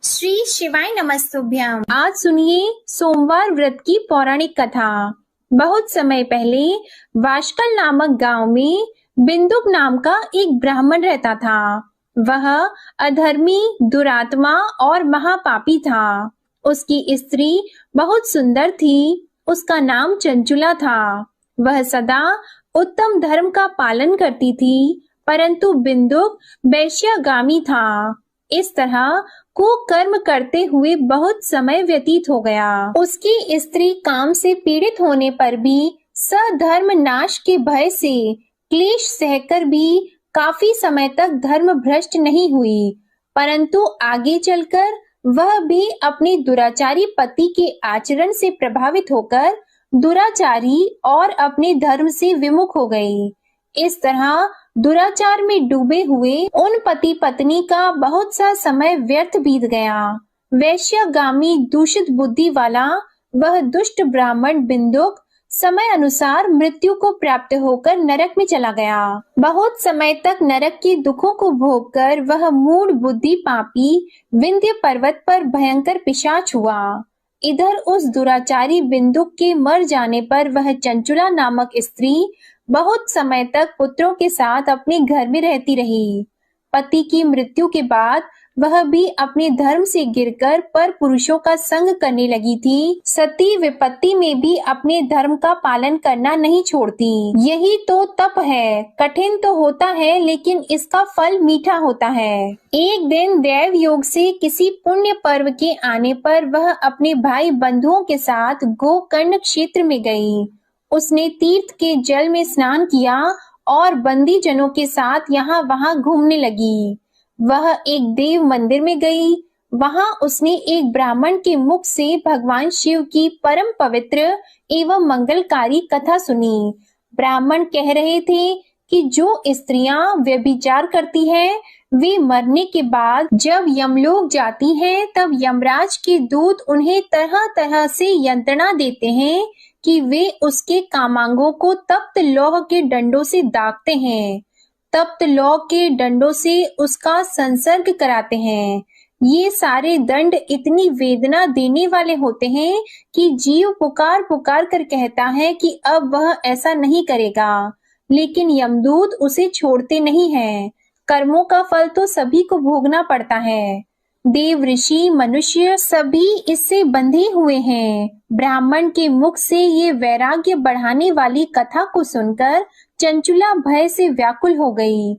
श्री शिवाय नमस्तुभ्यम। आज सुनिए सोमवार व्रत की पौराणिक कथा। बहुत समय पहले वाशकल नामक गांव में बिंदुक नाम का एक ब्राह्मण रहता था। वह अधर्मी, दुरात्मा और महापापी था। उसकी स्त्री बहुत सुंदर थी। उसका नाम चंचुला था। वह सदा उत्तम धर्म का पालन करती थी, परंतु बिंदुक वैश्यागामी था। इस तरह कुकर्म करते हुए बहुत समय व्यतीत हो गया। उसकी स्त्री काम से पीड़ित होने पर भी सधर्म नाश के भय से क्लेश सहकर भी काफी समय तक धर्म भ्रष्ट नहीं हुई, परंतु आगे चलकर वह भी अपने दुराचारी पति के आचरण से प्रभावित होकर दुराचारी और अपने धर्म से विमुख हो गई। इस तरह दुराचार में डूबे हुए उन पति पत्नी का बहुत सा समय व्यर्थ बीत गया। वैश्यागामी दूषित बुद्धि वाला वह दुष्ट ब्राह्मण बिंदुक समय अनुसार मृत्यु को प्राप्त होकर नरक में चला गया। बहुत समय तक नरक के दुखों को भोगकर वह मूढ़ बुद्धि पापी विंध्य पर्वत पर भयंकर पिशाच हुआ। इधर उस दुराचारी बिंदुक के मर जाने पर वह चंचुला नामक स्त्री बहुत समय तक पुत्रों के साथ अपने घर में रहती रही। पति की मृत्यु के बाद वह भी अपने धर्म से गिरकर पर पुरुषों का संग करने लगी थी। सती विपत्ति में भी अपने धर्म का पालन करना नहीं छोड़ती। यही तो तप है। कठिन तो होता है, लेकिन इसका फल मीठा होता है। एक दिन दैव योग से किसी पुण्य पर्व के आने पर वह अपने भाई बंधुओं के साथ गोकर्ण क्षेत्र में गई। उसने तीर्थ के जल में स्नान किया और बंदी जनों के साथ यहाँ वहाँ घूमने लगी। वह एक देव मंदिर में गई। वहाँ उसने एक ब्राह्मण के मुख से भगवान शिव की परम पवित्र एवं मंगलकारी कथा सुनी। ब्राह्मण कह रहे थे कि जो स्त्रियां व्यभिचार करती हैं, वे मरने के बाद जब यमलोक जाती हैं, तब यमराज के दूत उन्हें तरह तरह से यंत्रणा देते हैं कि वे उसके कामांगों को तप्त लौह के डंडों से दागते हैं। तप्त लौह के डंडों से उसका संसर्ग कराते हैं। ये सारे दंड इतनी वेदना देने वाले होते हैं कि जीव पुकार पुकार कर कहता है कि अब वह ऐसा नहीं करेगा, लेकिन यमदूत उसे छोड़ते नहीं हैं। कर्मों का फल तो सभी को भोगना पड़ता है। देव, ऋषि, मनुष्य सभी इससे बंधे हुए हैं। ब्राह्मण के मुख से ये वैराग्य बढ़ाने वाली कथा को सुनकर चंचुला भय से व्याकुल हो गई।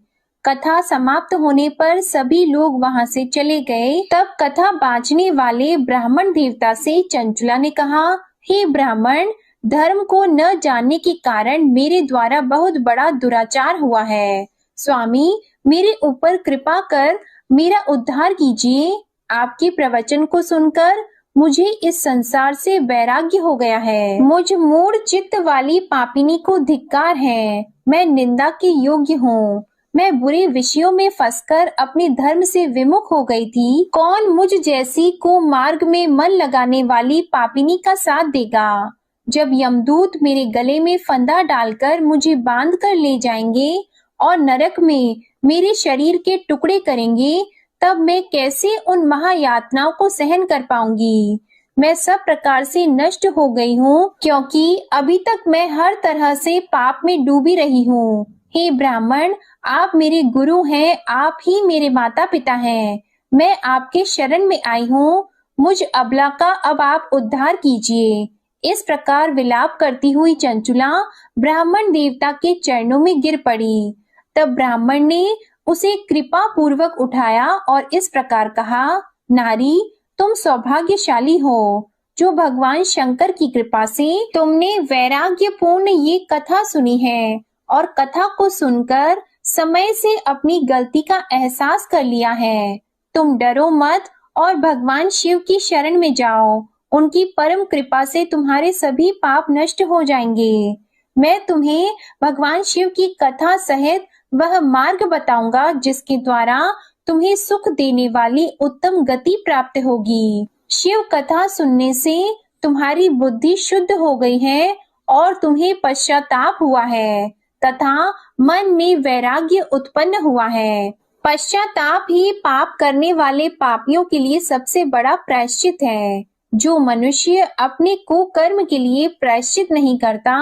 कथा समाप्त होने पर सभी लोग वहां से चले गए। तब कथा बांचने वाले ब्राह्मण देवता से चंचुला ने कहा, हे ब्राह्मण, धर्म को न जानने के कारण मेरे द्वारा बहुत बड़ा दुराचार हुआ है। स्वामी, मेरे ऊपर कृपा कर मेरा उद्धार कीजिए। आपके प्रवचन को सुनकर मुझे इस संसार से वैराग्य हो गया है। मुझ मूढ़ चित्त वाली पापिनी को धिक्कार है। मैं निंदा के योग्य हूँ। मैं बुरे विषयों में फंसकर अपने धर्म से विमुख हो गई थी। कौन मुझ जैसी को मार्ग में मन लगाने वाली पापिनी का साथ देगा? जब यमदूत मेरे गले में फंदा डालकर मुझे बांध कर ले जाएंगे और नरक में मेरे शरीर के टुकड़े करेंगे, तब मैं कैसे उन महायातनाओं को सहन कर पाऊंगी? मैं सब प्रकार से नष्ट हो गई हूँ, क्योंकि अभी तक मैं हर तरह से पाप में डूबी रही हूँ। हे ब्राह्मण, आप मेरे गुरु हैं, आप ही मेरे माता पिता हैं। मैं आपके शरण में आई हूँ। मुझ अबला का अब आप उद्धार कीजिए। इस प्रकार विलाप करती हुई चंचुला ब्राह्मण देवता के चरणों में गिर पड़ी। तब ब्राह्मण ने उसे कृपा पूर्वक उठाया और इस प्रकार कहा, नारी, तुम सौभाग्यशाली हो जो भगवान शंकर की कृपा से तुमने वैराग्यपूर्ण ये कथा सुनी है और कथा को सुनकर समय से अपनी गलती का एहसास कर लिया है। तुम डरो मत और भगवान शिव की शरण में जाओ। उनकी परम कृपा से तुम्हारे सभी पाप नष्ट हो जाएंगे। मैं तुम्हें भगवान शिव की कथा सहित वह मार्ग बताऊंगा जिसके द्वारा तुम्हें सुख देने वाली उत्तम गति प्राप्त होगी। शिव कथा सुनने से तुम्हारी बुद्धि शुद्ध हो गई है और तुम्हें पश्चाताप हुआ है तथा मन में वैराग्य उत्पन्न हुआ है। पश्चाताप ही पाप करने वाले पापियों के लिए सबसे बड़ा प्रायश्चित है। जो मनुष्य अपने कुकर्म के लिए प्रायश्चित नहीं करता,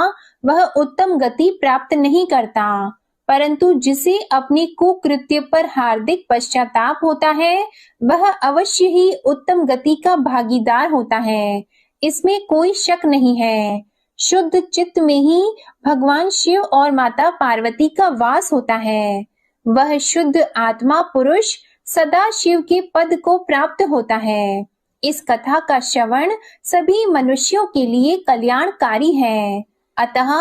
वह उत्तम गति प्राप्त नहीं करता, परंतु जिसे अपने कुकृत्य पर हार्दिक पश्चाताप होता है, वह अवश्य ही उत्तम गति का भागीदार होता है। इसमें कोई शक नहीं है। शुद्ध चित्त में ही भगवान शिव और माता पार्वती का वास होता है। वह शुद्ध आत्मा पुरुष सदा शिव के पद को प्राप्त होता है। इस कथा का श्रवण सभी मनुष्यों के लिए कल्याणकारी है, अतः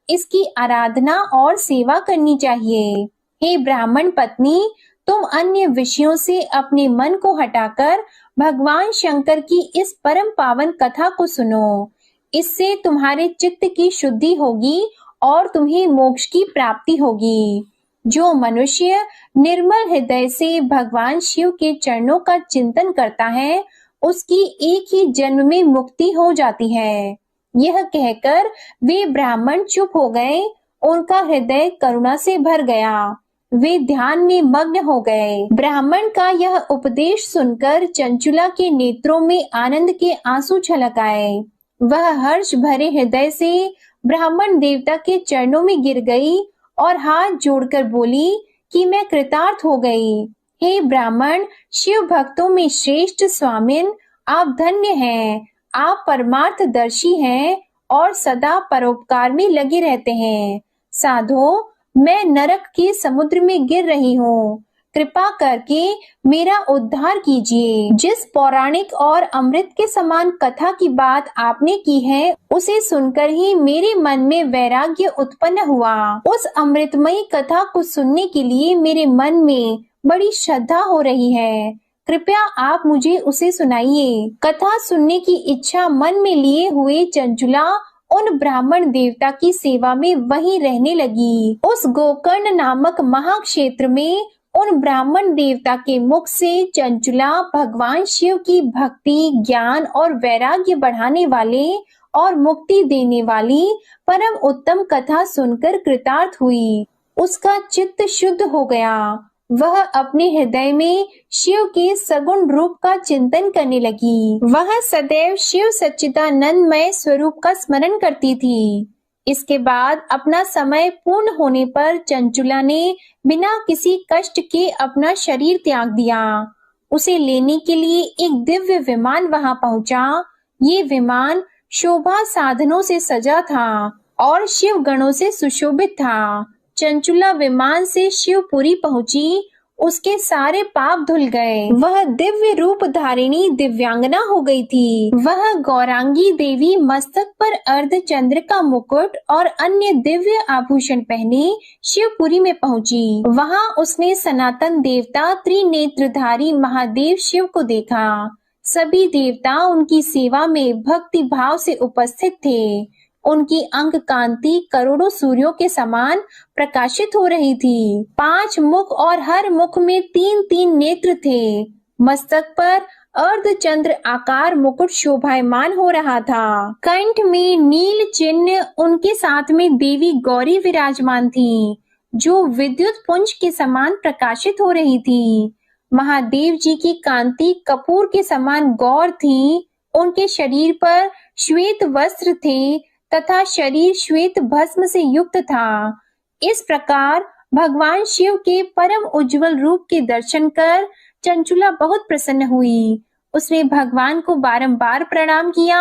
इसकी आराधना और सेवा करनी चाहिए। हे ब्राह्मण पत्नी, तुम अन्य विषयों से अपने मन को हटाकर भगवान शंकर की इस परम पावन कथा को सुनो। इससे तुम्हारे चित्त की शुद्धि होगी और तुम्हें मोक्ष की प्राप्ति होगी। जो मनुष्य निर्मल हृदय से भगवान शिव के चरणों का चिंतन करता है, उसकी एक ही जन्म में मुक्ति हो जाती है। यह कहकर वे ब्राह्मण चुप हो गए। उनका हृदय करुणा से भर गया। वे ध्यान में मग्न हो गए। ब्राह्मण का यह उपदेश सुनकर चंचुला के नेत्रों में आनंद के आंसू छलक आए। वह हर्ष भरे हृदय से ब्राह्मण देवता के चरणों में गिर गई और हाथ जोड़कर बोली कि मैं कृतार्थ हो गई। हे ब्राह्मण, शिव भक्तों में श्रेष्ठ स्वामिन, आप धन्य हैं। आप परमार्थदर्शी हैं और सदा परोपकार में लगे रहते हैं। साधो, मैं नरक के समुद्र में गिर रही हूँ। कृपा करके मेरा उद्धार कीजिए। जिस पौराणिक और अमृत के समान कथा की बात आपने की है, उसे सुनकर ही मेरे मन में वैराग्य उत्पन्न हुआ। उस अमृतमयी कथा को सुनने के लिए मेरे मन में बड़ी श्रद्धा हो रही है। कृपया आप मुझे उसे सुनाइए। कथा सुनने की इच्छा मन में लिए हुए चंचुला उन ब्राह्मण देवता की सेवा में वहीं रहने लगी। उस गोकर्ण नामक महाक्षेत्र में उन ब्राह्मण देवता के मुख से चंचुला भगवान शिव की भक्ति, ज्ञान और वैराग्य बढ़ाने वाले और मुक्ति देने वाली परम उत्तम कथा सुनकर कृतार्थ हुई। उसका चित्त शुद्ध हो गया। वह अपने हृदय में शिव के सगुण रूप का चिंतन करने लगी। वह सदैव शिव सच्चिदानंदमय स्वरूप का स्मरण करती थी। इसके बाद अपना समय पूर्ण होने पर चंचुला ने बिना किसी कष्ट के अपना शरीर त्याग दिया। उसे लेने के लिए एक दिव्य विमान वहां पहुंचा। ये विमान शोभा साधनों से सजा था और शिव गणों से सुशोभित था। चंचुला विमान से शिवपुरी पहुंची। उसके सारे पाप धुल गए। वह दिव्य रूप धारिणी दिव्यांगना हो गई थी। वह गौरांगी देवी मस्तक पर अर्धचंद्र का मुकुट और अन्य दिव्य आभूषण पहने शिवपुरी में पहुंची। वहां उसने सनातन देवता त्रिनेत्रधारी महादेव शिव को देखा। सभी देवता उनकी सेवा में भक्ति भाव से उपस्थित थे। उनकी अंग कांति करोड़ों सूर्यों के समान प्रकाशित हो रही थी। 5 मुख और हर मुख में 3-3 नेत्र थे। मस्तक पर अर्धचंद्र आकार मुकुट शोभायमान हो रहा था। कंठ में नील चिन्ह, उनके साथ में देवी गौरी विराजमान थी, जो विद्युत पुंज के समान प्रकाशित हो रही थी। महादेव जी की कांति कपूर के समान गौर थी। उनके शरीर पर श्वेत वस्त्र थे तथा शरीर श्वेत भस्म से युक्त था। इस प्रकार भगवान शिव के परम उज्जवल रूप के दर्शन कर चंचुला बहुत प्रसन्न हुई। उसने भगवान को बारंबार प्रणाम किया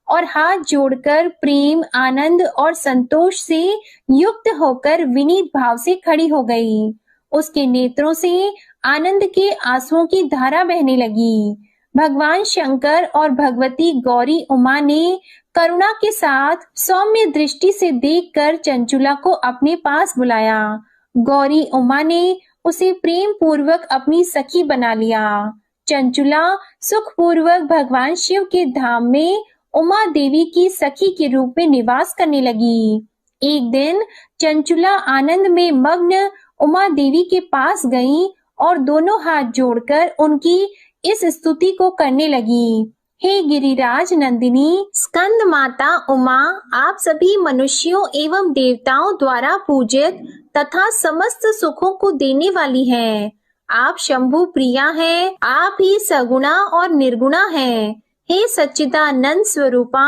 और हाथ जोड़कर प्रेम, आनंद और संतोष से युक्त होकर विनीत भाव से खड़ी हो गई। उसके नेत्रों से आनंद के आंसुओं की धारा बहने लगी। भगवान शंकर और भगवती गौरी उमा ने करुणा के साथ सौम्य दृष्टि से देखकर चंचुला को अपने पास बुलाया। गौरी उमा ने उसे प्रेम पूर्वक अपनी सखी बना लिया। चंचुला सुख पूर्वक भगवान शिव के धाम में उमा देवी की सखी के रूप में निवास करने लगी। एक दिन चंचुला आनंद में मग्न उमा देवी के पास गई और दोनों हाथ जोड़कर उनकी इस स्तुति को करने लगी। हे गिरिराज नंदिनी, स्कंद माता उमा, आप सभी मनुष्यों एवं देवताओं द्वारा पूजित तथा समस्त सुखों को देने वाली हैं। आप शंभु प्रिया हैं, आप ही सगुणा और निर्गुणा हैं। हे सच्चिदानंद स्वरूपा,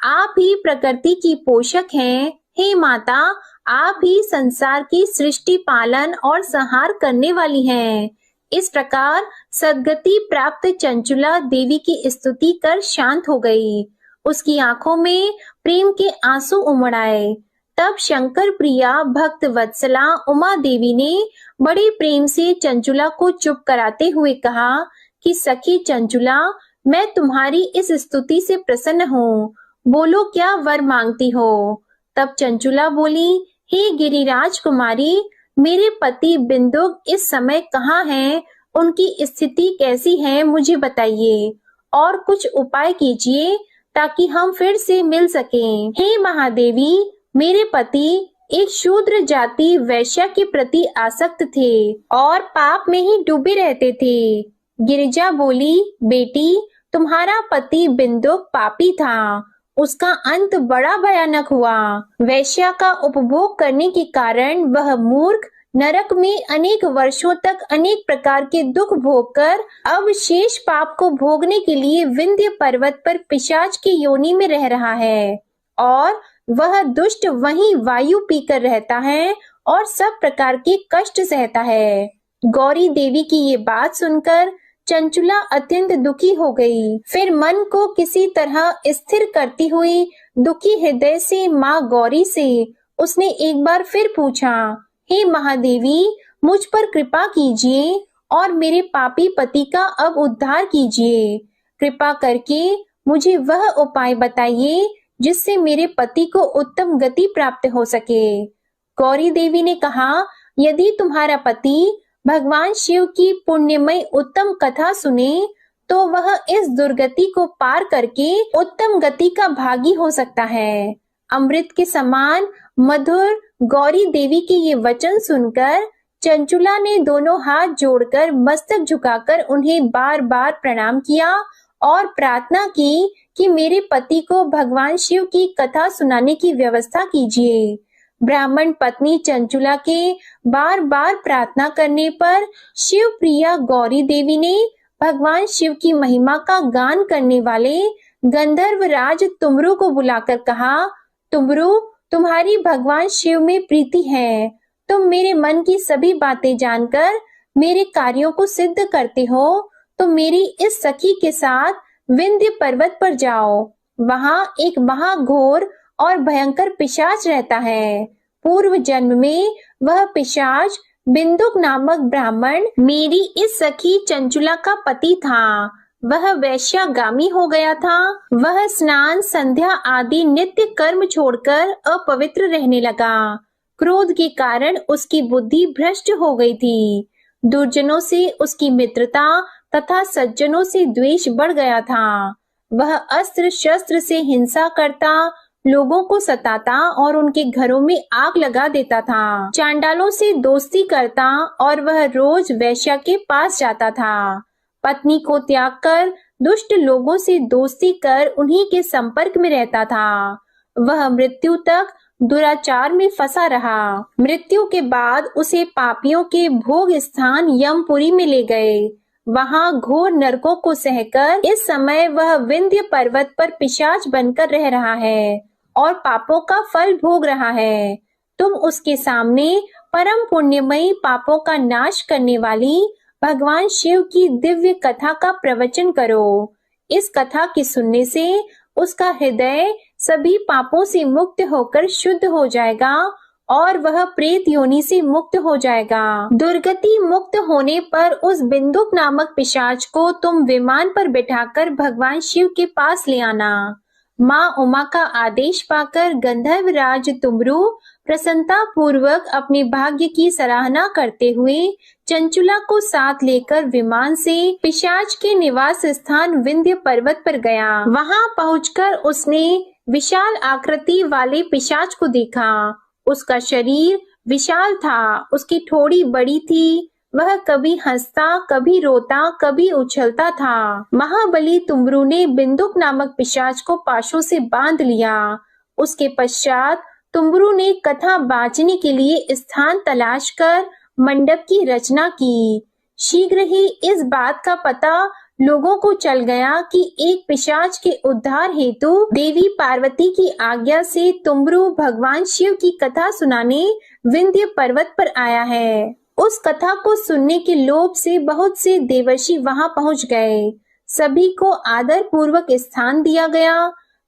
आप ही प्रकृति की पोषक हैं। हे माता, आप ही संसार की सृष्टि पालन और संहार करने वाली हैं। इस प्रकार सद्गति प्राप्त चंचुला देवी की स्तुति कर शांत हो गई। उसकी आंखों में प्रेम के आंसू उमड़ आए। तब शंकर प्रिया भक्त वत्सला उमा देवी ने बड़े प्रेम से चंचुला को चुप कराते हुए कहा कि सखी चंचुला, मैं तुम्हारी इस स्तुति से प्रसन्न हूँ। बोलो, क्या वर मांगती हो? तब चंचुला बोली, हे गिरिराज कुमारी, मेरे पति बिंदुक इस समय कहाँ हैं? उनकी स्थिति कैसी है, मुझे बताइए और कुछ उपाय कीजिए ताकि हम फिर से मिल सकें। हे महादेवी, मेरे पति एक शूद्र जाति वैश्या के प्रति आसक्त थे और पाप में ही डूबे रहते थे। गिरिजा बोली, बेटी, तुम्हारा पति बिंदुक पापी था, उसका अंत बड़ा भयानक हुआ। वैश्या का उपभोग करने के कारण वह मूर्ख नरक में अनेक वर्षों तक अनेक प्रकार के दुख भोगकर अब शेष पाप को भोगने के लिए विंध्य पर्वत पर पिशाच की योनि में रह रहा है और वह दुष्ट वहीं वायु पीकर रहता है और सब प्रकार के कष्ट सहता है। गौरी देवी की ये बात सुनकर चंचुला अत्यंत दुखी हो गई। फिर मन को किसी तरह स्थिर करती हुई दुखी हृदय से माँ गौरी से उसने एक बार फिर पूछा, हे महादेवी, मुझ पर कृपा कीजिए और मेरे पापी पति का अब उद्धार कीजिए। कृपा करके मुझे वह उपाय बताइए जिससे मेरे पति को उत्तम गति प्राप्त हो सके। गौरी देवी ने कहा, यदि तुम्हारा पति भगवान शिव की पुण्यमय उत्तम कथा सुने तो वह इस दुर्गति को पार करके उत्तम गति का भागी हो सकता है। अमृत के समान मधुर गौरी देवी के ये वचन सुनकर चंचुला ने दोनों हाथ जोड़कर मस्तक झुकाकर उन्हें बार बार प्रणाम किया और प्रार्थना की कि मेरे पति को भगवान शिव की कथा सुनाने की व्यवस्था कीजिए। ब्राह्मण पत्नी चंचुला के बार बार प्रार्थना करने पर शिव प्रिया गौरी देवी ने भगवान शिव की महिमा का गान करने वाले गंधर्व राज तुमरु को बुलाकर कहा, तुमरु, तुम्हारी भगवान शिव में प्रीति है। तुम मेरे मन की सभी बातें जानकर मेरे कार्यों को सिद्ध करते हो, तो मेरी इस सखी के साथ विंध्य पर्वत पर जाओ। वहां एक महाघोर और भयंकर पिशाच रहता है। पूर्व जन्म में वह पिशाच बिंदुक नामक ब्राह्मण मेरी इस सखी चंचुला का पति था। वह वैश्यागामी हो गया था। वह स्नान संध्या आदि नित्य कर्म छोड़कर अपवित्र रहने लगा। क्रोध के कारण उसकी बुद्धि भ्रष्ट हो गई थी। दुर्जनों से उसकी मित्रता तथा सज्जनों से द्वेष बढ़ गया था। वह अस्त्र शस्त्र से हिंसा करता, लोगों को सताता और उनके घरों में आग लगा देता था। चांडालों से दोस्ती करता और वह रोज वैश्या के पास जाता था। पत्नी को त्याग कर दुष्ट लोगों से दोस्ती कर उन्हीं के संपर्क में रहता था। वह मृत्यु तक दुराचार में फंसा रहा। मृत्यु के बाद उसे पापियों के भोग स्थान यमपुरी में ले गए। वहां घोर नरकों को सहकर इस समय वह विंध्य पर्वत पर पिशाच बनकर रह रहा है और पापों का फल भोग रहा है। तुम उसके सामने परम पुण्यमयी पापों का नाश करने वाली भगवान शिव की दिव्य कथा का प्रवचन करो। इस कथा के सुनने से उसका हृदय सभी पापों से मुक्त होकर शुद्ध हो जाएगा और वह प्रेत योनि से मुक्त हो जाएगा। दुर्गति मुक्त होने पर उस बिंदुक नामक पिशाच को तुम विमान पर बिठाकर भगवान शिव के पास ले आना। माँ उमा का आदेश पाकर गंधर्व राज तुमरु प्रसन्नता पूर्वक अपने भाग्य की सराहना करते हुए चंचुला को साथ लेकर विमान से पिशाच के निवास स्थान विंध्य पर्वत पर गया। वहां पहुंचकर उसने विशाल आकृति वाले पिशाच को देखा। उसका शरीर विशाल था, उसकी ठोड़ी बड़ी थी। वह कभी हंसता, कभी रोता, कभी उछलता था। महाबली तुमरु ने बिंदुक नामक पिशाच को पाशों से बांध लिया। उसके पश्चात तुमरु ने कथा बांचने के लिए स्थान तलाश कर मंडप की रचना की। शीघ्र ही इस बात का पता लोगों को चल गया कि एक पिशाच के उद्धार हेतु देवी पार्वती की आज्ञा से तुमरू भगवान शिव की कथा सुनाने विंध्य पर्वत पर आया है। उस कथा को सुनने के लोभ से बहुत से देवर्षि वहां पहुंच गए। सभी को आदर पूर्वक स्थान दिया गया।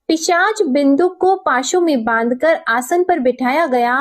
पिशाच बिंदुक को पाशों में बांधकर आसन पर बिठाया गया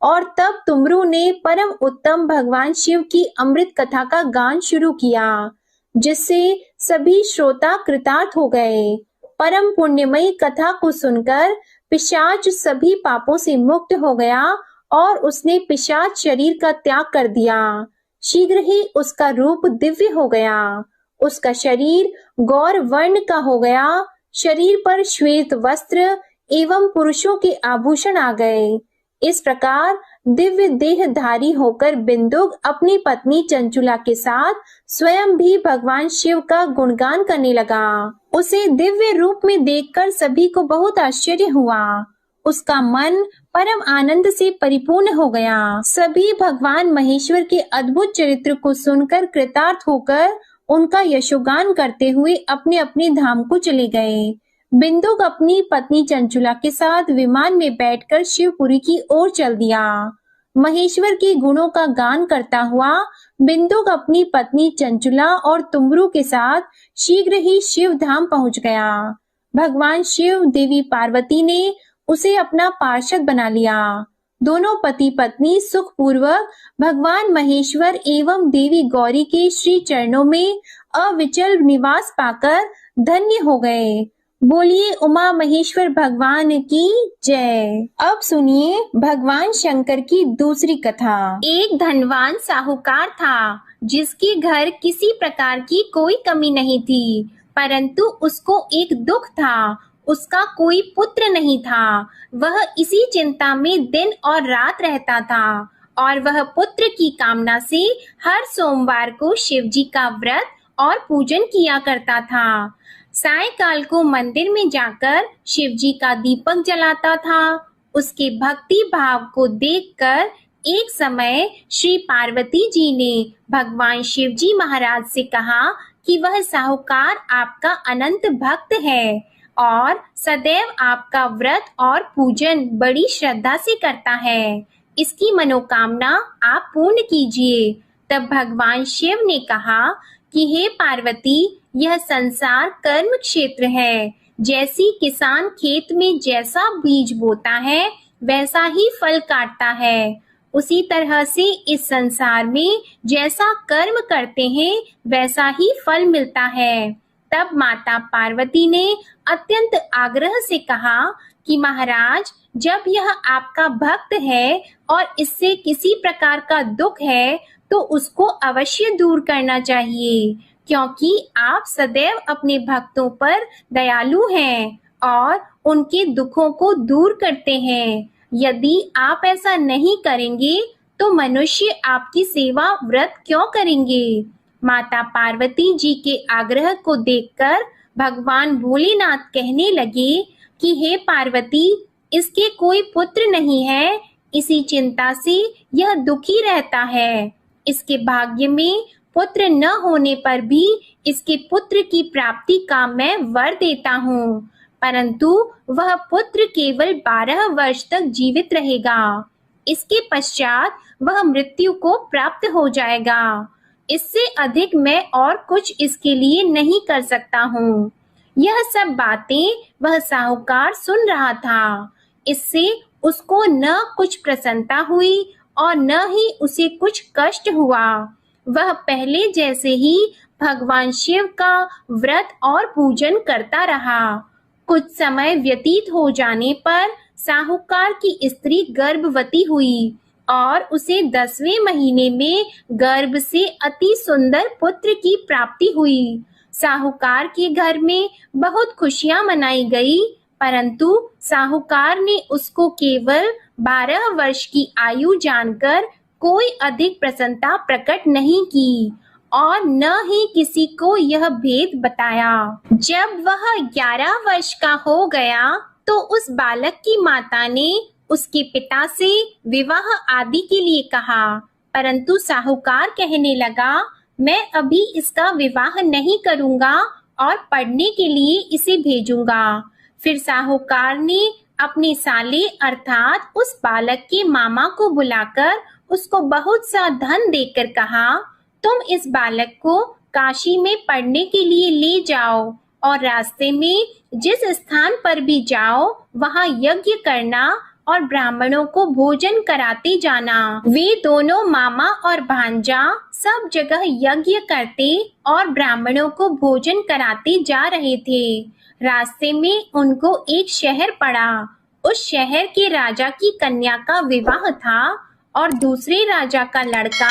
और तब तुमरू ने परम उत्तम भगवान शिव की अमृत कथा का गान शुरू किया, जिससे सभी श्रोता कृतार्थ हो गए। परम पुण्यमयी कथा को सुनकर पिशाच सभी पापों से मुक्त हो गया और उसने पिशाच शरीर का त्याग कर दिया। शीघ्र ही उसका रूप दिव्य हो गया। उसका शरीर गौर वर्ण का हो गया। शरीर पर श्वेत वस्त्र एवं पुरुषों के आभूषण आ गए। इस प्रकार दिव्य देहधारी होकर बिंदुक अपनी पत्नी चंचुला के साथ स्वयं भी भगवान शिव का गुणगान करने लगा। उसे दिव्य रूप में देखकर सभी को बहुत आश्चर्य हुआ। उसका मन परम आनंद से परिपूर्ण हो गया। सभी भगवान महेश्वर के अद्भुत चरित्र को सुनकर कृतार्थ होकर उनका यशोगान करते हुए अपने अपने धाम को चले गए। बिंदुक अपनी पत्नी चंचुला के साथ विमान में बैठकर शिवपुरी की ओर चल दिया। महेश्वर के गुणों का गान करता हुआ बिंदुक अपनी पत्नी चंचुला और तुमरू के साथ शीघ्र ही शिव धाम पहुंच गया। भगवान शिव देवी पार्वती ने उसे अपना पार्षद बना लिया। दोनों पति पत्नी सुखपूर्वक भगवान महेश्वर एवं देवी गौरी के श्री चरणों में अविचल निवास पाकर धन्य हो गए। बोलिए उमा महेश्वर भगवान की जय। अब सुनिए भगवान शंकर की दूसरी कथा। एक धनवान साहूकार था, जिसके घर किसी प्रकार की कोई कमी नहीं थी, परंतु उसको एक दुख था। उसका कोई पुत्र नहीं था। वह इसी चिंता में दिन और रात रहता था और वह पुत्र की कामना से हर सोमवार को शिव जी का व्रत और पूजन किया करता था। सायंकाल को मंदिर में जाकर शिव जी का दीपक जलाता था। उसके भक्ति भाव को देखकर एक समय श्री पार्वती जी ने भगवान शिव जी महाराज से कहा कि वह साहूकार आपका अनंत भक्त है और सदैव आपका व्रत और पूजन बड़ी श्रद्धा से करता है। इसकी मनोकामना आप पूर्ण कीजिए। तब भगवान शिव ने कहा कि हे पार्वती, यह संसार कर्म क्षेत्र है। जैसी किसान खेत में जैसा बीज बोता है वैसा ही फल काटता है, उसी तरह से इस संसार में जैसा कर्म करते हैं वैसा ही फल मिलता है। तब माता पार्वती ने अत्यंत आग्रह से कहा कि महाराज, जब यह आपका भक्त है और इससे किसी प्रकार का दुख है तो उसको अवश्य दूर करना चाहिए, क्योंकि आप सदैव अपने भक्तों पर दयालु हैं और उनके दुखों को दूर करते हैं। यदि आप ऐसा नहीं करेंगे तो मनुष्य आपकी सेवा व्रत क्यों करेंगे? माता पार्वती जी के आग्रह को देखकर भगवान भोलेनाथ कहने लगे कि हे पार्वती, इसके कोई पुत्र नहीं है, इसी चिंता से यह दुखी रहता है। इसके भाग्य में पुत्र न होने पर भी इसके पुत्र की प्राप्ति का मैं वर देता हूँ, परंतु वह पुत्र केवल 12 वर्ष तक जीवित रहेगा। इसके पश्चात वह मृत्यु को प्राप्त हो जाएगा। इससे अधिक मैं और कुछ इसके लिए नहीं कर सकता हूँ। यह सब बातें वह साहूकार सुन रहा था। इससे उसको न कुछ प्रसन्नता हुई और न ही उसे कुछ कष्ट हुआ। वह पहले जैसे ही भगवान शिव का व्रत और पूजन करता रहा। कुछ समय व्यतीत हो जाने पर साहूकार की स्त्री गर्भवती हुई और उसे 10वें महीने में गर्भ से अति सुंदर पुत्र की प्राप्ति हुई। साहूकार के घर में बहुत खुशियां मनाई गई, परंतु साहूकार ने उसको केवल 12 वर्ष की आयु जानकर कोई अधिक प्रसन्नता प्रकट नहीं की और न ही किसी को यह भेद बताया। जब वह 11 वर्ष का हो गया तो उस बालक की माता ने उसके पिता से विवाह आदि के लिए कहा, परंतु साहूकार कहने लगा मैं अभी इसका विवाह नहीं करूंगा और पढ़ने के लिए इसे भेजूंगा। फिर साहूकार ने अपने साले अर्थात उस बालक के मामा को बुलाकर उसको बहुत सा धन देकर कहा, तुम इस बालक को काशी में पढ़ने के लिए ले जाओ और रास्ते में जिस स्थान पर भी जाओ वहां यज्ञ करना और ब्राह्मणों को भोजन कराते जाना। वे दोनों मामा और भांजा सब जगह यज्ञ करते और ब्राह्मणों को भोजन कराते जा रहे थे। रास्ते में उनको एक शहर पड़ा। उस शहर के राजा की कन्या का विवाह था और दूसरे राजा का लड़का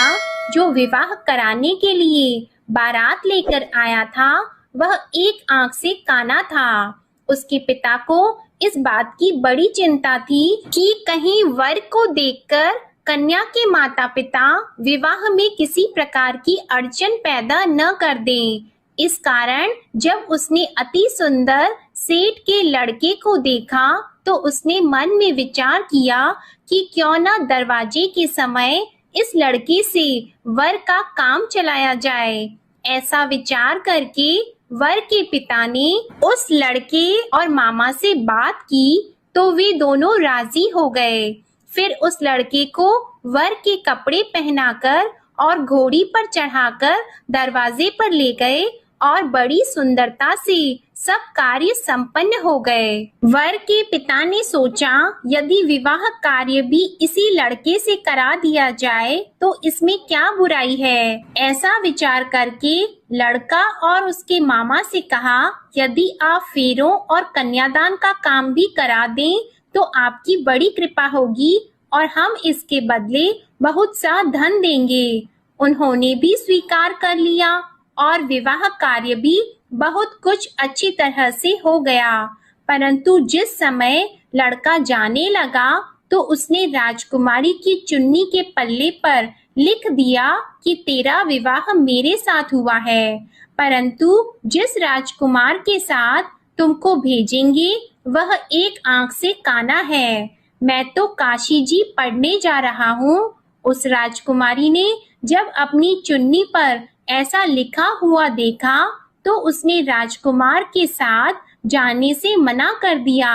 जो विवाह कराने के लिए बारात लेकर आया था वह एक आंख से काना था। उसके पिता को इस बात की बड़ी चिंता थी कि कहीं वर को देखकर कन्या के माता पिता विवाह में किसी प्रकार की अड़चन पैदा न कर दें। इस कारण जब उसने अति सुंदर सेठ के लड़के को देखा तो उसने मन में विचार किया कि क्यों न दरवाजे के समय इस लड़के से वर का काम चलाया जाए। ऐसा विचार करके वर के पिता ने उस लड़के और मामा से बात की तो वे दोनों राजी हो गए। फिर उस लड़के को वर के कपड़े पहनाकर और घोड़ी पर चढ़ाकर दरवाजे पर ले गए और बड़ी सुंदरता से सब कार्य संपन्न हो गए। वर के पिता ने सोचा यदि विवाह कार्य भी इसी लड़के से करा दिया जाए तो इसमें क्या बुराई है। ऐसा विचार करके लड़का और उसके मामा से कहा, यदि आप फेरों और कन्यादान का काम भी करा दें तो आपकी बड़ी कृपा होगी और हम इसके बदले बहुत सा धन देंगे। उन्होंने भी स्वीकार कर लिया और विवाह कार्य भी बहुत कुछ अच्छी तरह से हो गया। परंतु जिस समय लड़का जाने लगा तो उसने राजकुमारी की चुन्नी के पल्ले पर लिख दिया कि तेरा विवाह मेरे साथ हुआ है, परंतु जिस राजकुमार के साथ तुमको भेजेंगे वह एक आंख से काना है। मैं तो काशी जी पढ़ने जा रहा हूँ। उस राजकुमारी ने जब अपनी चुन्नी पर ऐसा लिखा हुआ देखा तो उसने राजकुमार के साथ जाने से मना कर दिया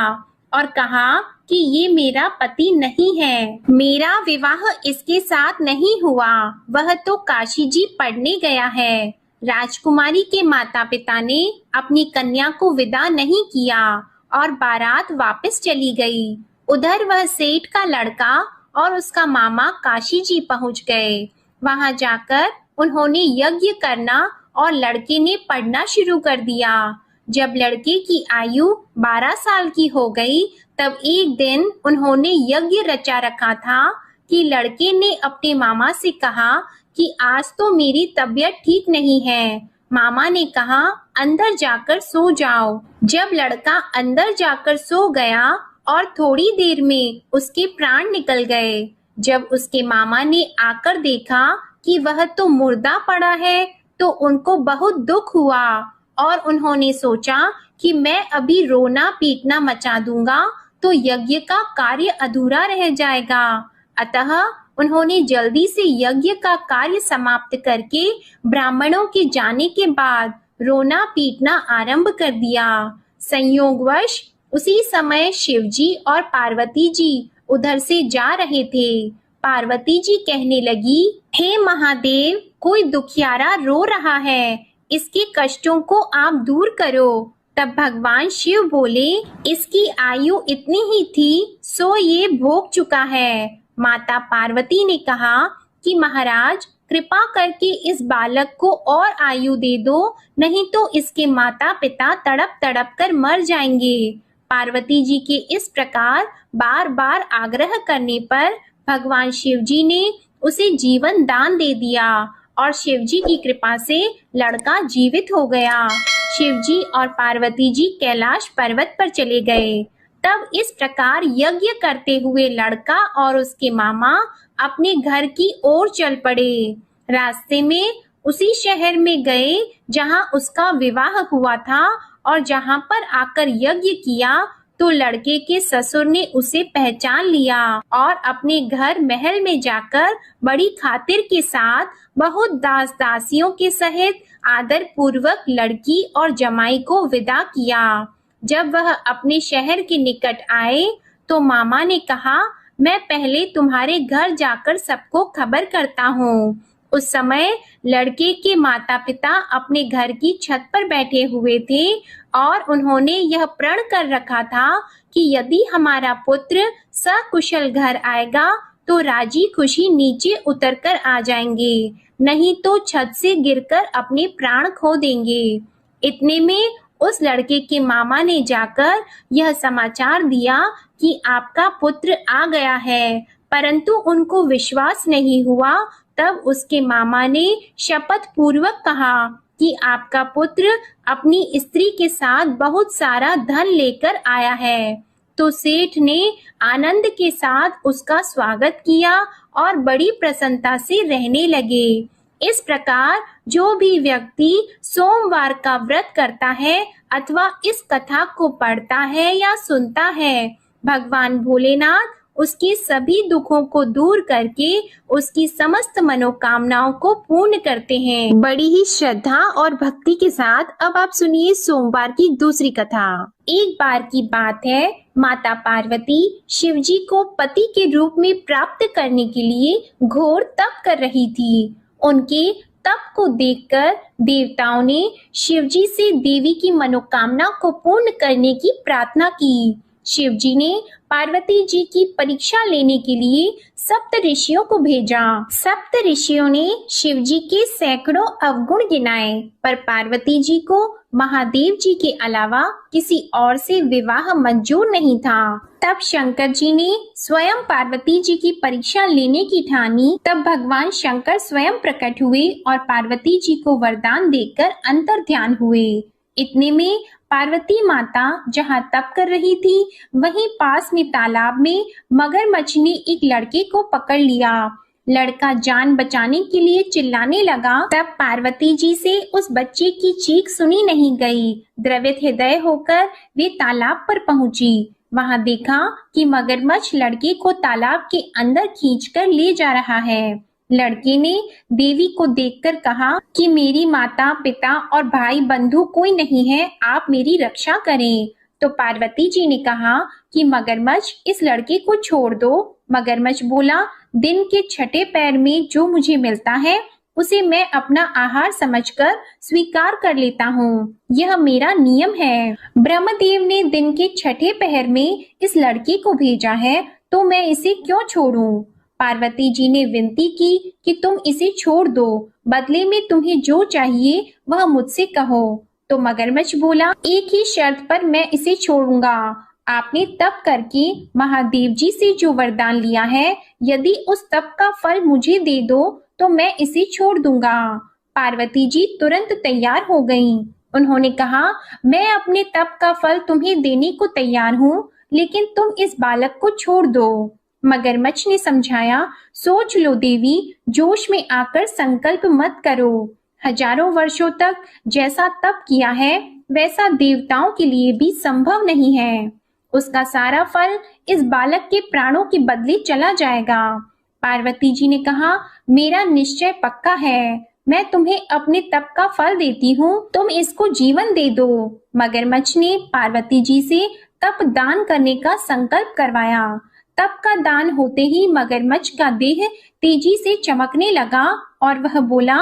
और कहा कि ये मेरा पति नहीं है, मेरा विवाह इसके साथ नहीं हुआ, वह तो काशी जी पढ़ने गया है। राजकुमारी के माता पिता ने अपनी कन्या को विदा नहीं किया और बारात वापस चली गई। उधर वह सेठ का लड़का और उसका मामा काशी जी पहुंच गए। वहां जाकर उन्होंने यज्ञ करना और लड़के ने पढ़ना शुरू कर दिया। जब लड़के की आयु 12 साल की हो गई तब एक दिन उन्होंने यज्ञ रचा रखा था कि लड़के ने अपने मामा से कहा कि आज तो मेरी तबीयत ठीक नहीं है। मामा ने कहा अंदर जाकर सो जाओ। जब लड़का अंदर जाकर सो गया और थोड़ी देर में उसके प्राण निकल गए। जब उसके मामा ने आकर देखा कि वह तो मुर्दा पड़ा है तो उनको बहुत दुख हुआ और उन्होंने सोचा कि मैं अभी रोना पीटना मचा दूंगा तो यज्ञ का कार्य अधूरा रह जाएगा। अतः उन्होंने जल्दी से यज्ञ का कार्य समाप्त करके ब्राह्मणों के जाने के बाद रोना पीटना आरंभ कर दिया। संयोगवश उसी समय शिवजी और पार्वती जी उधर से जा रहे थे। पार्वती जी कहने लगी, हे महादेव, कोई दुखियारा रो रहा है, इसके कष्टों को आप दूर करो। तब भगवान शिव बोले, इसकी आयु इतनी ही थी सो ये भोग चुका है। माता पार्वती ने कहा कि महाराज कृपा करके इस बालक को और आयु दे दो, नहीं तो इसके माता पिता तड़प तड़प कर मर जाएंगे। पार्वती जी के इस प्रकार बार बार आग्रह करने पर भगवान शिव जी ने उसे जीवन दान दे दिया और शिव जी की कृपा से लड़का जीवित हो गया। शिव जी और पार्वती जी कैलाश पर्वत पर चले गए। तब इस प्रकार यज्ञ करते हुए लड़का और उसके मामा अपने घर की ओर चल पड़े। रास्ते में उसी शहर में गए जहां उसका विवाह हुआ था और जहां पर आकर यज्ञ किया तो लड़के के ससुर ने उसे पहचान लिया और अपने घर महल में जाकर बड़ी खातिर के साथ बहुत दास दासियों के सहित आदर पूर्वक लड़की और जमाई को विदा किया। जब वह अपने शहर के निकट आए तो मामा ने कहा, मैं पहले तुम्हारे घर जाकर सबको खबर करता हूँ। उस समय लड़के के माता पिता अपने घर की छत पर बैठे हुए थे और उन्होंने यह प्रण कर रखा था कि यदि हमारा पुत्र सकुशल घर आएगा तो राजी खुशी नीचे उतरकर आ जाएंगे, नहीं तो छत से गिरकर अपने प्राण खो देंगे। इतने में उस लड़के के मामा ने जाकर यह समाचार दिया कि आपका पुत्र आ गया है, परंतु उनको विश्वास नहीं हुआ। तब उसके मामा ने शपथ पूर्वक कहा कि आपका पुत्र अपनी स्त्री के साथ बहुत सारा धन लेकर आया है। तो सेठ ने आनंद के साथ उसका स्वागत किया और बड़ी प्रसन्नता से रहने लगे। इस प्रकार जो भी व्यक्ति सोमवार का व्रत करता है अथवा इस कथा को पढ़ता है या सुनता है, भगवान भोलेनाथ उसके सभी दुखों को दूर करके उसकी समस्त मनोकामनाओं को पूर्ण करते हैं। बड़ी ही श्रद्धा और भक्ति के साथ अब आप सुनिए सोमवार की दूसरी कथा। एक बार की बात है, माता पार्वती शिवजी को पति के रूप में प्राप्त करने के लिए घोर तप कर रही थी। उनके तप को देखकर देवताओं ने शिवजी से देवी की मनोकामना को पूर्ण करने की प्रार्थना की। शिवजी ने पार्वती जी की परीक्षा लेने के लिए सप्त ऋषियों को भेजा। सप्त ऋषियों ने शिवजी के सैकड़ों अवगुण गिनाए, पर पार्वती जी को महादेव जी के अलावा किसी और से विवाह मंजूर नहीं था। तब शंकर जी ने स्वयं पार्वती जी की परीक्षा लेने की ठानी। तब भगवान शंकर स्वयं प्रकट हुए और पार्वती जी को वरदान देकर अंतर्ध्यान हुए। इतने में पार्वती माता जहाँ तप कर रही थी, वहीं पास में तालाब में मगरमच्छ ने एक लड़के को पकड़ लिया। लड़का जान बचाने के लिए चिल्लाने लगा। तब पार्वती जी से उस बच्चे की चीख सुनी नहीं गई। द्रवित हृदय होकर वे तालाब पर पहुंची। वहां देखा कि मगरमच्छ लड़के को तालाब के अंदर खींचकर ले जा रहा है। लड़के ने देवी को देखकर कहा कि मेरी माता पिता और भाई बंधु कोई नहीं है, आप मेरी रक्षा करें। तो पार्वती जी ने कहा कि मगरमच्छ इस लड़के को छोड़ दो। मगरमच्छ बोला, दिन के छठे पैर में जो मुझे मिलता है उसे मैं अपना आहार समझकर स्वीकार कर लेता हूँ, यह मेरा नियम है। ब्रह्मदेव ने दिन के छठे पहर में इस लड़के को भेजा है, तो मैं इसे क्यों छोड़ूं? पार्वती जी ने विनती की कि तुम इसे छोड़ दो, बदले में तुम्हें जो चाहिए वह मुझसे कहो। तो मगरमच्छ बोला, एक ही शर्त पर मैं इसे छोड़ूंगा। आपने तप करके महादेव जी से जो वरदान लिया है, यदि उस तप का फल मुझे दे दो तो मैं इसे छोड़ दूंगा। पार्वती जी तुरंत तैयार हो गईं। उन्होंने कहा, मैं अपने तप का फल तुम्हें देने को तैयार हूँ, लेकिन तुम इस बालक को छोड़ दो। मगरमच्छ ने समझाया, सोच लो देवी, जोश में आकर संकल्प मत करो। हजारों वर्षों तक जैसा तप किया है वैसा देवताओं के लिए भी संभव नहीं है। उसका सारा फल इस बालक के प्राणों के बदले चला जाएगा। पार्वती जी ने कहा, मेरा निश्चय पक्का है, मैं तुम्हें अपने तप का फल देती हूँ, तुम इसको जीवन दे दो। मगरमच्छ ने पार्वती जी से तप दान करने का संकल्प करवाया। तप का दान होते ही मगरमच्छ का देह तेजी से चमकने लगा और वह बोला,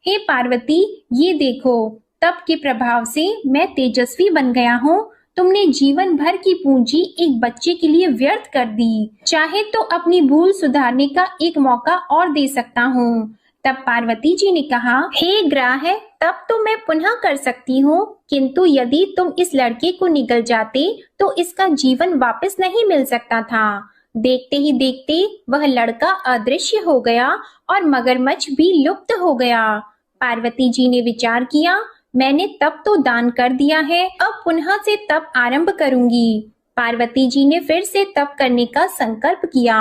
हे पार्वती, ये देखो, तप के प्रभाव से मैं तेजस्वी बन गया हूँ। तुमने जीवन भर की पूंजी एक बच्चे के लिए व्यर्थ कर दी। चाहे तो अपनी भूल सुधारने का एक मौका और दे सकता हूँ। तब पार्वती जी ने कहा, हे ग्राह, तब तो मैं पुनः कर सकती हूँ, किंतु यदि तुम इस लड़के को निगल जाते तो इसका जीवन वापस नहीं मिल सकता था। देखते ही देखते वह लड़का अदृश्य हो गया और मगरमच्छ भी लुप्त हो गया। पार्वती जी ने विचार किया, मैंने तप तो दान कर दिया है, अब पुनः से तप आरंभ करूंगी। पार्वती जी ने फिर से तप करने का संकल्प किया।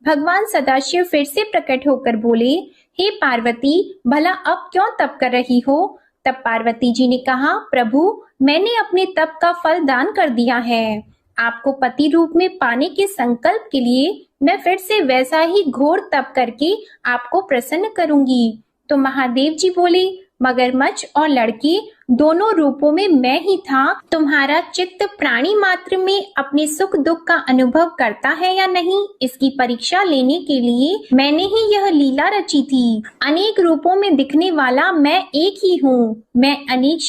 भगवान सदाशिव फिर से प्रकट होकर बोले, हे पार्वती, भला अब क्यों तप कर रही हो? तब पार्वती जी ने कहा, प्रभु, मैंने अपने तप का फल दान कर दिया है। आपको पति रूप में पाने के संकल्प के लिए मैं फिर से वैसा ही घोर तप करके आपको प्रसन्न करूंगी। तो महादेव जी बोले, मगरमच्छ और लड़के दोनों रूपों में मैं ही था। तुम्हारा चित्त प्राणी मात्र में अपने सुख दुख का अनुभव करता है या नहीं, इसकी परीक्षा लेने के लिए मैंने ही यह लीला रची थी। अनेक रूपों में दिखने वाला मैं एक ही हूँ। मैं अनेक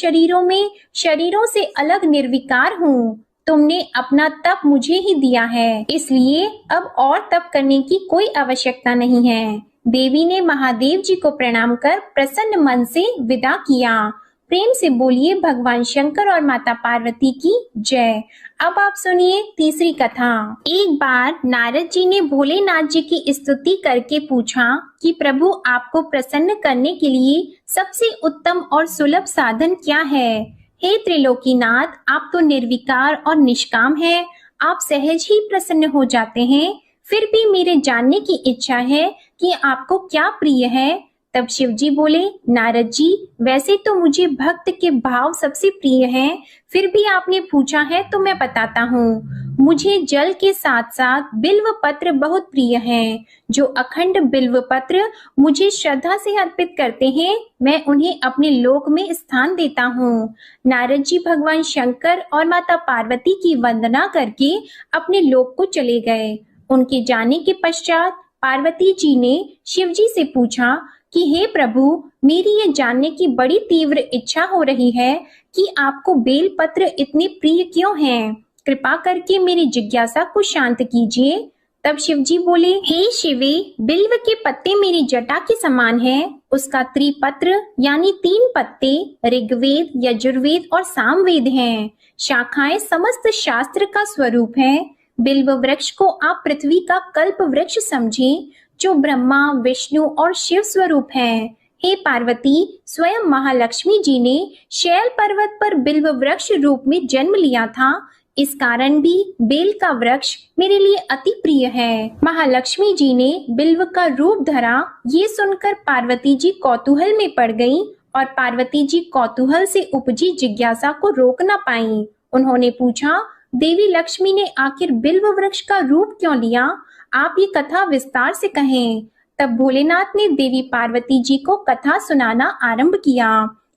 शरीरों से अलग निर्विकार हूँ। तुमने अपना तप मुझे ही दिया है, इसलिए अब और तप करने की कोई आवश्यकता नहीं है। देवी ने महादेव जी को प्रणाम कर प्रसन्न मन से विदा किया। प्रेम से बोलिए भगवान शंकर और माता पार्वती की जय। अब आप सुनिए तीसरी कथा। एक बार नारद जी ने भोलेनाथ जी की स्तुति करके पूछा कि प्रभु, आपको प्रसन्न करने के लिए सबसे उत्तम और सुलभ साधन क्या है? हे त्रिलोकीनाथ, आप तो निर्विकार और निष्काम हैं। आप सहज ही प्रसन्न हो जाते हैं। फिर भी मेरे जानने की इच्छा है कि आपको क्या प्रिय है। तब शिव जी बोले, नारद जी, वैसे तो मुझे भक्त के भाव सबसे प्रिय हैं, फिर भी आपने पूछा है तो मैं बताता हूँ। मुझे जल के साथ साथ बिल्व पत्र बहुत प्रिय हैं। जो अखंड बिल्व पत्र मुझे श्रद्धा से अर्पित करते हैं, मैं उन्हें अपने लोक में स्थान देता हूँ। नारद जी भगवान शंकर और माता पार्वती की वंदना करके अपने लोक को चले गए। उनके जाने के पश्चात पार्वती जी ने शिव जी से पूछा कि हे प्रभु, मेरी ये जानने की बड़ी तीव्र इच्छा हो रही है कि आपको बेल पत्र इतने प्रिय क्यों हैं? कृपा करके मेरी जिज्ञासा को शांत कीजिए। तब शिव जी बोले, हे शिवे, बिल्व के पत्ते मेरी जटा के समान हैं। उसका त्रिपत्र यानी 3 पत्ते ऋग्वेद, यजुर्वेद और सामवेद हैं। शाखाएं समस्त शास्त्र का स्वरूप है। बिल्व वृक्ष को आप पृथ्वी का कल्प वृक्ष समझें, जो ब्रह्मा, विष्णु और शिव स्वरूप है। हे पार्वती, स्वयं महालक्ष्मी जी ने शैल पर्वत पर बिल्व वृक्ष रूप में जन्म लिया था। इस कारण भी बेल का वृक्ष मेरे लिए अति प्रिय है। महालक्ष्मी जी ने बिल्व का रूप धरा। ये सुनकर पार्वती जी कौतूहल में पड़ गईं और पार्वती जी कौतूहल से उपजी जिज्ञासा को रोक न पाईं। उन्होंने पूछा, देवी लक्ष्मी ने आखिर बिल्व वृक्ष का रूप क्यों लिया? आप ये कथा विस्तार से कहें। तब भोलेनाथ ने देवी पार्वती जी को कथा सुनाना आरंभ किया।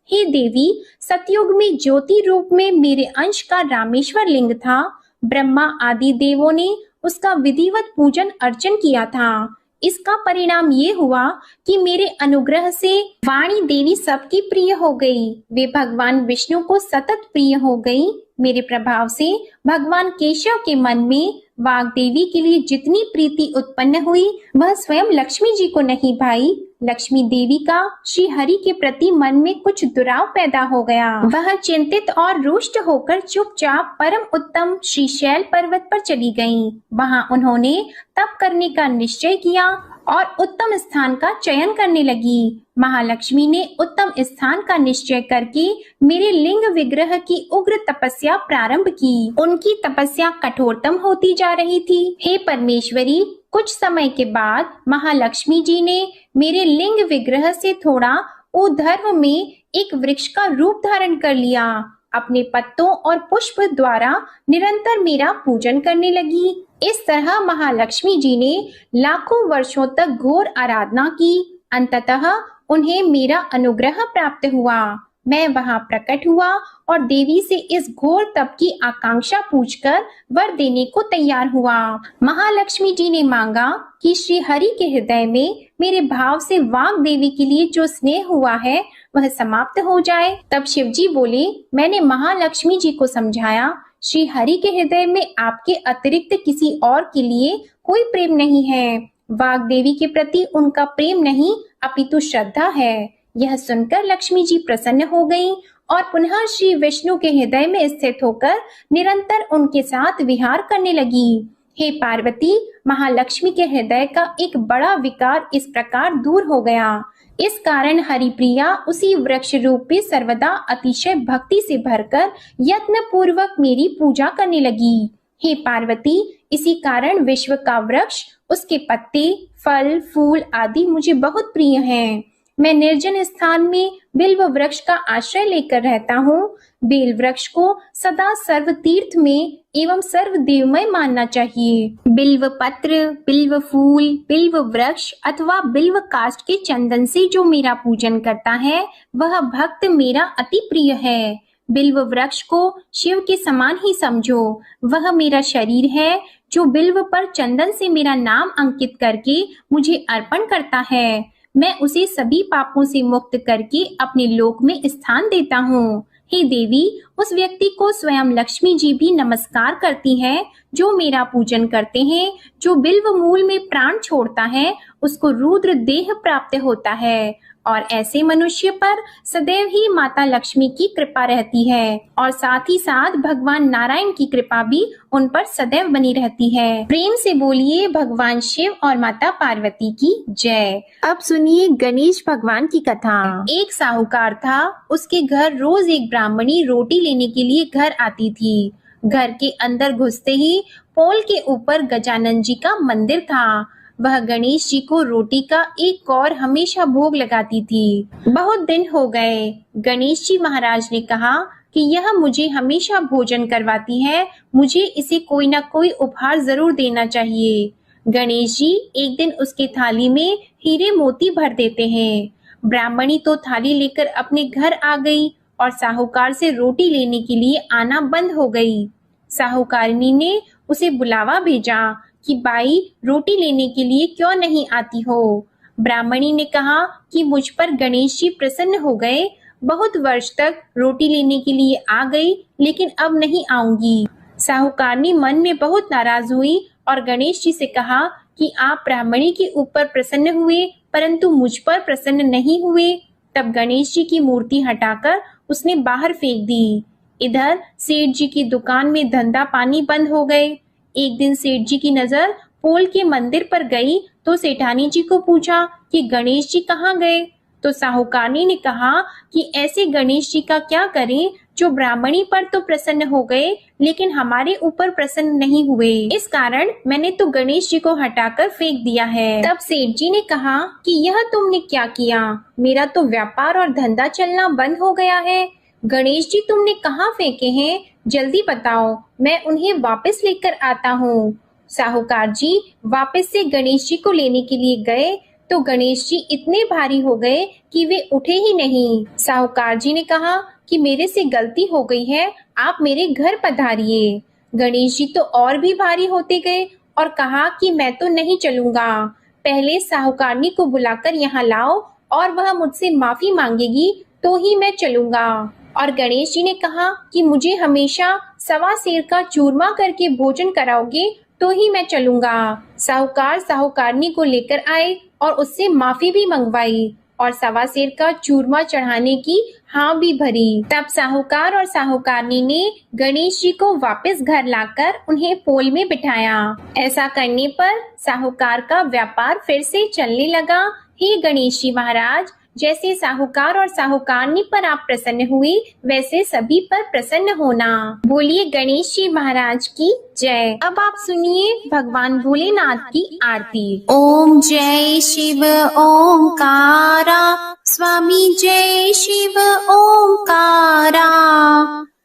हे देवी, सतयुग में ज्योति रूप में मेरे अंश का रामेश्वर लिंग था। ब्रह्मा आदि देवों ने उसका विधिवत पूजन अर्चन किया था। इसका परिणाम ये हुआ कि मेरे अनुग्रह से वाणी देवी सबकी प्रिय हो गई। वे भगवान विष्णु को सतत प्रिय हो गई। मेरे प्रभाव से भगवान केशव के मन में वाग देवी के लिए जितनी प्रीति उत्पन्न हुई, वह स्वयं लक्ष्मी जी को नहीं भाई। लक्ष्मी देवी का श्री हरि के प्रति मन में कुछ दुराव पैदा हो गया। वह चिंतित और रुष्ट होकर चुपचाप परम उत्तम श्री शैल पर्वत पर चली गईं। वहां उन्होंने तप करने का निश्चय किया और उत्तम स्थान का चयन करने लगी। महालक्ष्मी ने उत्तम स्थान का निश्चय करके मेरे लिंग विग्रह की उग्र तपस्या प्रारंभ की। उनकी तपस्या कठोरतम होती जा रही थी। हे परमेश्वरी, कुछ समय के बाद महालक्ष्मी जी ने मेरे लिंग विग्रह से थोड़ा ऊर्ध्व में एक वृक्ष का रूप धारण कर लिया। अपने पत्तों और पुष्प द्वारा निरंतर मेरा पूजन करने लगी। इस तरह महालक्ष्मी जी ने लाखों वर्षों तक घोर आराधना की। अंततः उन्हें मेरा अनुग्रह प्राप्त हुआ। मैं वहां प्रकट हुआ और देवी से इस घोर तप की आकांक्षा पूछकर वर देने को तैयार हुआ। महालक्ष्मी जी ने मांगा कि श्री हरि के हृदय में मेरे भाव से वाग देवी के लिए जो स्नेह हुआ है वह समाप्त हो जाए। तब शिव जी बोले, मैंने महालक्ष्मी जी को समझाया, श्री हरि के हृदय में आपके अतिरिक्त किसी और के लिए कोई प्रेम नहीं है। वाग देवी के प्रति उनका प्रेम नहीं अपितु श्रद्धा है। यह सुनकर लक्ष्मी जी प्रसन्न हो गईं और पुनः श्री विष्णु के हृदय में स्थित होकर निरंतर उनके साथ विहार करने लगी। हे पार्वती, महालक्ष्मी के हृदय का एक बड़ा विकार इस प्रकार दूर हो गया। इस कारण हरिप्रिया उसी वृक्ष रूपी सर्वदा अतिशय भक्ति से भरकर यत्न पूर्वक मेरी पूजा करने लगी। हे पार्वती, इसी कारण विश्व का वृक्ष, उसके पत्ते, फल, फूल आदि मुझे बहुत प्रिय हैं। मैं निर्जन स्थान में बिल्व वृक्ष का आश्रय लेकर रहता हूँ। बेल वृक्ष को सदा सर्व तीर्थ में एवं सर्व देवमय मानना चाहिए। बिल्व पत्र, बिल्व फूल, बिल्व वृक्ष अथवा बिल्व काष्ठ के चंदन से जो मेरा पूजन करता है वह भक्त मेरा अति प्रिय है। बिल्व वृक्ष को शिव के समान ही समझो। वह मेरा शरीर है जो बिल्व पर चंदन से मेरा नाम अंकित करके मुझे अर्पण करता है। मैं उसे सभी पापों से मुक्त करके अपने लोक में स्थान देता हूँ। हे देवी, उस व्यक्ति को स्वयं लक्ष्मी जी भी नमस्कार करती है जो मेरा पूजन करते हैं। जो बिल्व मूल में प्राण छोड़ता है उसको रुद्र देह प्राप्त होता है और ऐसे मनुष्य पर सदैव ही माता लक्ष्मी की कृपा रहती है और साथ ही साथ भगवान नारायण की कृपा भी उन पर सदैव बनी रहती है। प्रेम से बोलिए भगवान शिव और माता पार्वती की जय। अब सुनिए गणेश भगवान की कथा। एक साहूकार था, उसके घर रोज एक ब्राह्मणी रोटी लेने के लिए घर आती थी। घर के अंदर घुसते ही पोल के ऊपर गजानन जी का मंदिर था। वह गणेश जी को रोटी का एक कौर हमेशा भोग लगाती थी। बहुत दिन हो गए। गणेश जी महाराज ने कहा कि यह मुझे हमेशा भोजन करवाती है, मुझे इसे कोई ना कोई उपहार जरूर देना चाहिए। गणेश जी एक दिन उसके थाली में हीरे मोती भर देते हैं। ब्राह्मणी तो थाली लेकर अपने घर आ गई और साहूकार से रोटी लेने के लिए आना बंद हो गई। साहूकारनी ने उसे बुलावा भेजा कि बाई, रोटी लेने के लिए क्यों नहीं आती हो? ब्राह्मणी ने कहा कि मुझ पर गणेश जी प्रसन्न हो गए। बहुत वर्ष तक रोटी लेने के लिए आ गई लेकिन अब नहीं आऊंगी। साहूकारनी मन में बहुत नाराज हुई और गणेश जी से कहा कि आप ब्राह्मणी के ऊपर प्रसन्न हुए परंतु मुझ पर प्रसन्न नहीं हुए। तब गणेश जी की मूर्ति हटाकर उसने बाहर फेंक दी। इधर सेठ जी की दुकान में धंधा पानी बंद हो गए। एक दिन सेठ जी की नजर पोल के मंदिर पर गई तो सेठानी जी को पूछा कि गणेश जी कहाँ गए? तो साहूकारनी ने कहा कि ऐसे गणेश जी का क्या करें जो ब्राह्मणी पर तो प्रसन्न हो गए लेकिन हमारे ऊपर प्रसन्न नहीं हुए। इस कारण मैंने तो गणेश जी को हटाकर फेंक दिया है। तब सेठ जी ने कहा कि यह तुमने क्या किया? मेरा तो व्यापार और धंधा चलना बंद हो गया है। गणेश जी तुमने कहाँ फेंके हैं? जल्दी बताओ, मैं उन्हें वापस लेकर आता हूँ। साहूकार जी वापस से गणेश जी को लेने के लिए गए तो गणेश जी इतने भारी हो गए कि वे उठे ही नहीं। साहूकार जी ने कहा कि मेरे से गलती हो गई है, आप मेरे घर पधारिए। गणेश जी तो और भी भारी होते गए और कहा कि मैं तो नहीं चलूंगा। पहले साहूकारनी को बुलाकर यहाँ लाओ और वह मुझसे माफी मांगेगी तो ही मैं चलूंगा। और गणेश जी ने कहा कि मुझे हमेशा सवा सेर का चूरमा करके भोजन कराओगे तो ही मैं चलूंगा। साहूकार साहूकारनी को लेकर आए और उससे माफी भी मंगवाई और सवा सेर का चूरमा चढ़ाने की हाँ भी भरी। तब साहूकार और साहूकारनी ने गणेश जी को वापस घर लाकर उन्हें पोल में बिठाया। ऐसा करने पर साहूकार का व्यापार फिर से चलने लगा। हे गणेश जी महाराज, जैसे साहूकार और साहूकारनी पर आप प्रसन्न हुए वैसे सभी पर प्रसन्न होना। बोलिए गणेश जी महाराज की जय। अब आप सुनिए भगवान भोलेनाथ की आरती। ओम जय शिव ओंकारा, स्वामी जय शिव ओंकारा।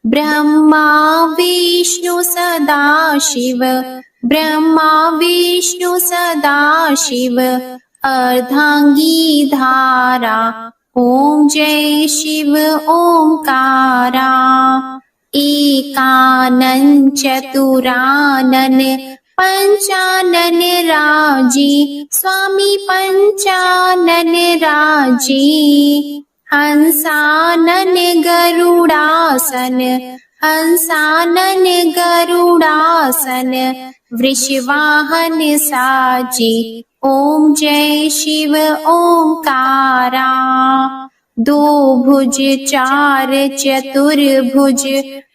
ब्रह्मा विष्णु सदा शिव, ब्रह्मा विष्णु सदा शिव। अर्धांगी धारा, ओम जय शिव ओंकारा। एकानन चतुरानन पंचानन राजी, स्वामी पंचानन राजी। हंसानन गरुड़ासन, हंसानन गरुड़ासन। वृषवाहन साजी, ओम जय शिव ओंकारा। दो भुज चार चतुर्भुज,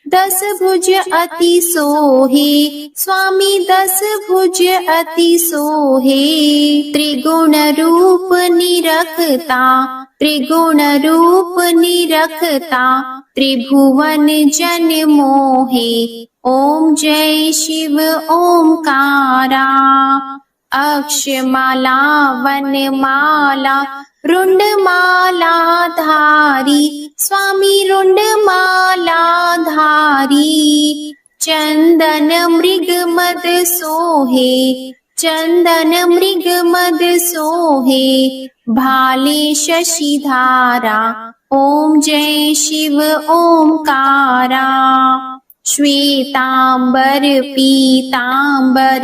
10 भुज अति सोहे, स्वामी 10 भुज अति सोहे। त्रिगुण रूप निरखता, त्रिगुण रूप निरखता। त्रिभुवन जन मोहे, ओम जय शिव ओंकारा। अक्षमाला वनमाला रुंडमालाधारी स्वामी रुंडमालाधारी। चंदन मृग मद सोहे, चंदन मृग मद सोहे, भाले शशिधारा। ओम जय शिव ओंकारा। श्वेतांबर पीतांबर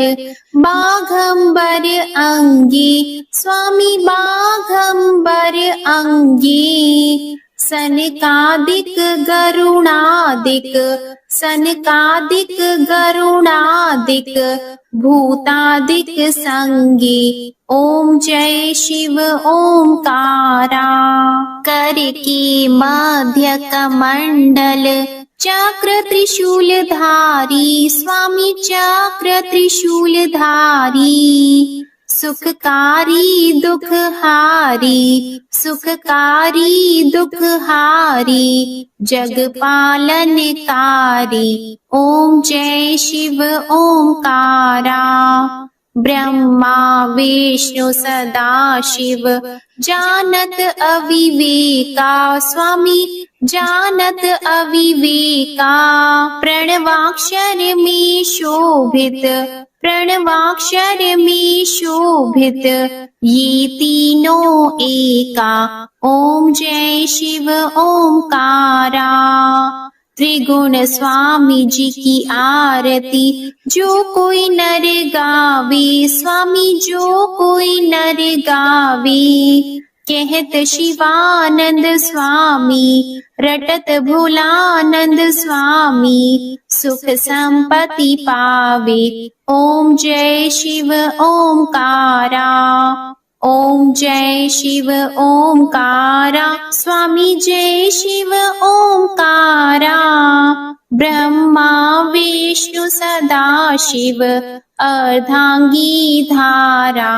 बाघंबर अंगी स्वामी बाघंबर अंगी। सनकादिक गरुणादिक, सनकादिक गरुणादिक भूतादिक संगी। ओम जय शिव ओंकारा। कर के मध्य कमंडल चक्र त्रिशूलधारी स्वामी चक्र त्रिशूलधारी। सुखकारी दुखहारी, सुखकारी दुखहारी जग पालनकारी। ओम जय शिव ओंकारा। ब्रह्मा विष्णु सदा शिव जानत अविवेका स्वामी जानत अविवेका। प्रणवाक्षर में शोभित, प्रणवाक्षर में शोभित ये तीनों एका। ओम जय शिव ओंकारा। त्रिगुण स्वामी जी की आरती जो कोई नर गावे स्वामी जो कोई नर गावे। कहत शिवानंद स्वामी रटत भोलानंद स्वामी सुख संपत्ति पावे। ओम जय शिव ओंकारा। ओम जय शिव ओंकारा स्वामी जय शिव ओंकारा। ब्रह्मा विष्णु सदा शिव अर्धांगी धारा।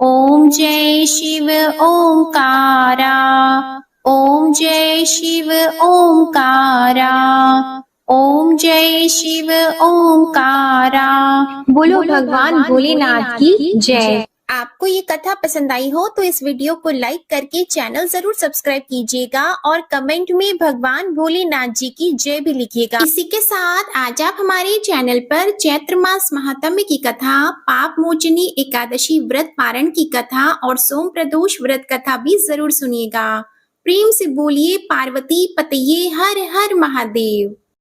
ओम जय शिव ओंकारा। ओम जय शिव ओंकारा। ओम जय शिव ओंकारा। बोलो भगवान भोलेनाथ की जय। आपको ये कथा पसंद आई हो तो इस वीडियो को लाइक करके चैनल जरूर सब्सक्राइब कीजिएगा और कमेंट में भगवान भोलेनाथ जी की जय भी लिखिएगा। इसी के साथ आज आप हमारे चैनल पर चैत्र मास महात्म्य की कथा, पाप मोचनी एकादशी व्रत पारण की कथा और सोम प्रदोष व्रत कथा भी जरूर सुनिएगा। प्रेम से बोलिए पार्वती पतये हर हर महादेव।